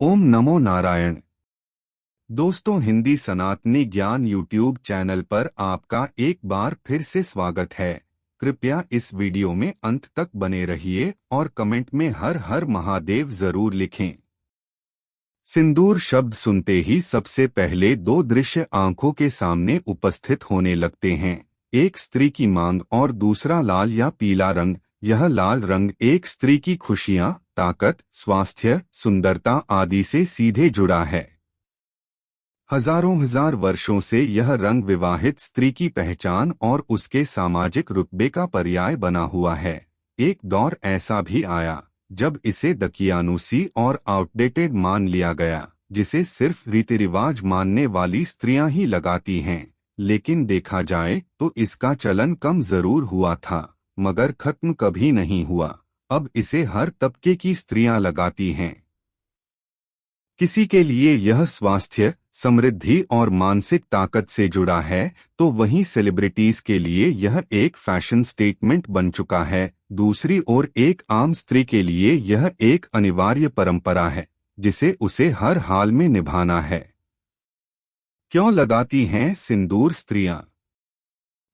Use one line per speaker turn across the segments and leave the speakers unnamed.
ओम नमो नारायण। दोस्तों, हिंदी सनातनी ज्ञान यूट्यूब चैनल पर आपका एक बार फिर से स्वागत है। कृपया इस वीडियो में अंत तक बने रहिए और कमेंट में हर हर महादेव जरूर लिखें। सिंदूर शब्द सुनते ही सबसे पहले दो दृश्य आंखों के सामने उपस्थित होने लगते हैं। एक स्त्री की मांग और दूसरा लाल या पीला रंग। यह लाल रंग एक स्त्री की खुशियां, ताकत, स्वास्थ्य, सुंदरता आदि से सीधे जुड़ा है। हजारों हजार वर्षों से यह रंग विवाहित स्त्री की पहचान और उसके सामाजिक रुतबे का पर्याय बना हुआ है। एक दौर ऐसा भी आया जब इसे दकियानुसी और आउटडेटेड मान लिया गया, जिसे सिर्फ रीति रिवाज मानने वाली स्त्रियां ही लगाती हैं। लेकिन देखा जाए तो इसका चलन कम जरूर हुआ था, मगर खत्म कभी नहीं हुआ। अब इसे हर तबके की स्त्रियां लगाती हैं। किसी के लिए यह स्वास्थ्य, समृद्धि और मानसिक ताकत से जुड़ा है, तो वहीं सेलिब्रिटीज के लिए यह एक फैशन स्टेटमेंट बन चुका है। दूसरी ओर एक आम स्त्री के लिए यह एक अनिवार्य परंपरा है, जिसे उसे हर हाल में निभाना है। क्यों लगाती हैं सिंदूर स्त्रियां?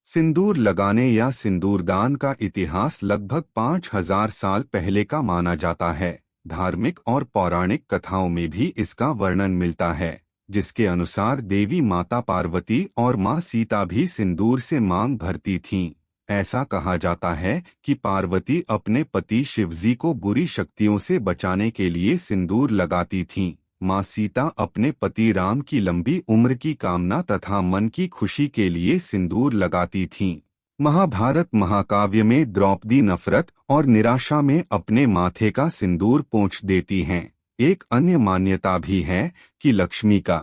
सिंदूर लगाने या सिंदूरदान का इतिहास लगभग 5000 साल पहले का माना जाता है। धार्मिक और पौराणिक कथाओं में भी इसका वर्णन मिलता है, जिसके अनुसार देवी माता पार्वती और मां सीता भी सिंदूर से मांग भरती थीं। ऐसा कहा जाता है कि पार्वती अपने पति शिवजी को बुरी शक्तियों से बचाने के लिए सिंदूर लगाती थीं। मां सीता अपने पति राम की लंबी उम्र की कामना तथा मन की खुशी के लिए सिंदूर लगाती थीं। महाभारत महाकाव्य में द्रौपदी नफरत और निराशा में अपने माथे का सिंदूर पोंछ देती हैं। एक अन्य मान्यता भी है कि लक्ष्मी का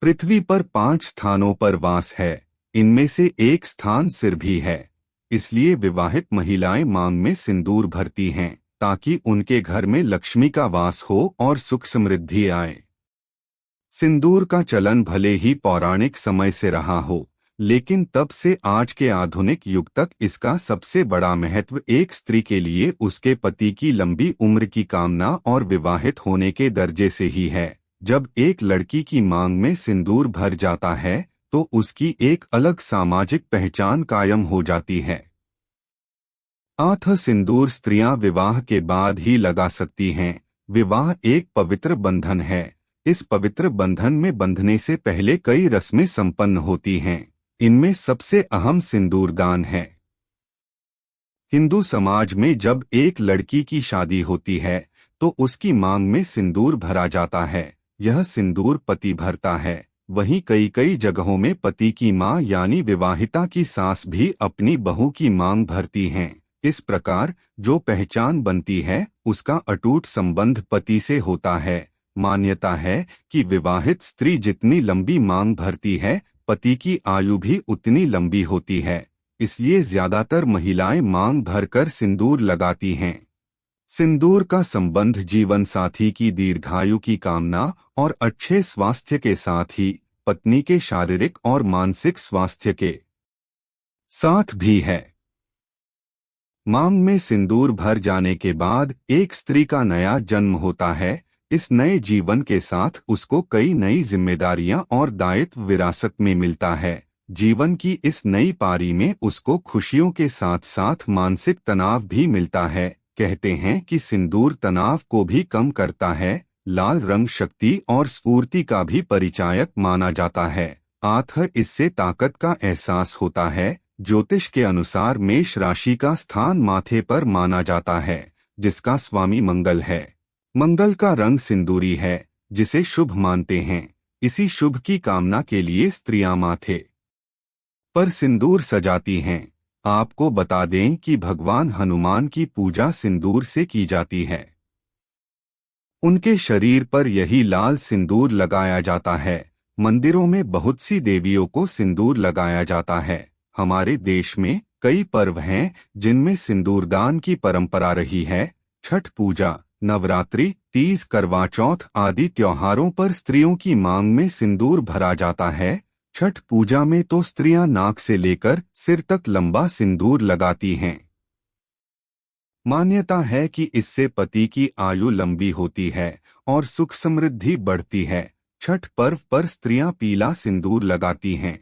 पृथ्वी पर 5 स्थानों पर वास है। इनमें से एक स्थान सिर भी है। इसलिए विवाहित महिलाएं मांग में सिंदूर भरती हैं, ताकि उनके घर में लक्ष्मी का वास हो और सुख समृद्धि आए। सिंदूर का चलन भले ही पौराणिक समय से रहा हो, लेकिन तब से आज के आधुनिक युग तक इसका सबसे बड़ा महत्व एक स्त्री के लिए उसके पति की लंबी उम्र की कामना और विवाहित होने के दर्जे से ही है। जब एक लड़की की मांग में सिंदूर भर जाता है, तो उसकी एक अलग सामाजिक पहचान कायम हो जाती है। सिंदूर स्त्रियां विवाह के बाद ही लगा सकती हैं। विवाह एक पवित्र बंधन है। इस पवित्र बंधन में बंधने से पहले कई रस्में संपन्न होती हैं। इनमें सबसे अहम सिंदूरदान है। हिंदू समाज में जब एक लड़की की शादी होती है, तो उसकी मांग में सिंदूर भरा जाता है। यह सिंदूर पति भरता है। वहीं कई जगहों में पति की मां यानी विवाहिता की सास भी अपनी बहू की मांग भरती हैं। इस प्रकार जो पहचान बनती है, उसका अटूट संबंध पति से होता है। मान्यता है कि विवाहित स्त्री जितनी लंबी मांग भरती है, पति की आयु भी उतनी लंबी होती है। इसलिए ज्यादातर महिलाएं मांग भरकर सिंदूर लगाती हैं। सिंदूर का संबंध जीवन साथी की दीर्घायु की कामना और अच्छे स्वास्थ्य के साथ ही पत्नी के शारीरिक और मानसिक स्वास्थ्य के साथ भी है। मांग में सिंदूर भर जाने के बाद एक स्त्री का नया जन्म होता है। इस नए जीवन के साथ उसको कई नई जिम्मेदारियां और दायित्व विरासत में मिलता है। जीवन की इस नई पारी में उसको खुशियों के साथ साथ मानसिक तनाव भी मिलता है। कहते हैं कि सिंदूर तनाव को भी कम करता है। लाल रंग शक्ति और स्फूर्ति का भी परिचायक माना जाता है। इससे ताकत का एहसास होता है। ज्योतिष के अनुसार मेष राशि का स्थान माथे पर माना जाता है, जिसका स्वामी मंगल है। मंगल का रंग सिंदूरी है, जिसे शुभ मानते हैं। इसी शुभ की कामना के लिए स्त्रियां माथे पर सिंदूर सजाती हैं। आपको बता दें कि भगवान हनुमान की पूजा सिंदूर से की जाती है। उनके शरीर पर यही लाल सिंदूर लगाया जाता है। मंदिरों में बहुत सी देवियों को सिंदूर लगाया जाता है। हमारे देश में कई पर्व हैं जिनमें सिंदूरदान की परंपरा रही है। छठ पूजा, नवरात्रि, तीज, करवा चौथ आदि त्योहारों पर स्त्रियों की मांग में सिंदूर भरा जाता है। छठ पूजा में तो स्त्रियां नाक से लेकर सिर तक लंबा सिंदूर लगाती हैं। मान्यता है कि इससे पति की आयु लंबी होती है और सुख समृद्धि बढ़ती है। छठ पर्व पर स्त्रियां पीला सिंदूर लगाती हैं।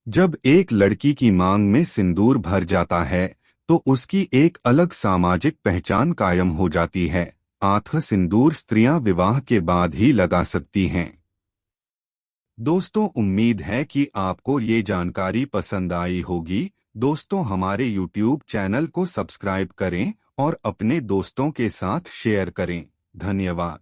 जब एक लड़की की मांग में सिंदूर भर जाता है तो उसकी एक अलग सामाजिक पहचान कायम हो जाती है। आंख सिंदूर स्त्रियां विवाह के बाद ही लगा सकती हैं। दोस्तों, उम्मीद है कि आपको ये जानकारी पसंद आई होगी। दोस्तों, हमारे YouTube चैनल को सब्सक्राइब करें और अपने दोस्तों के साथ शेयर करें। धन्यवाद।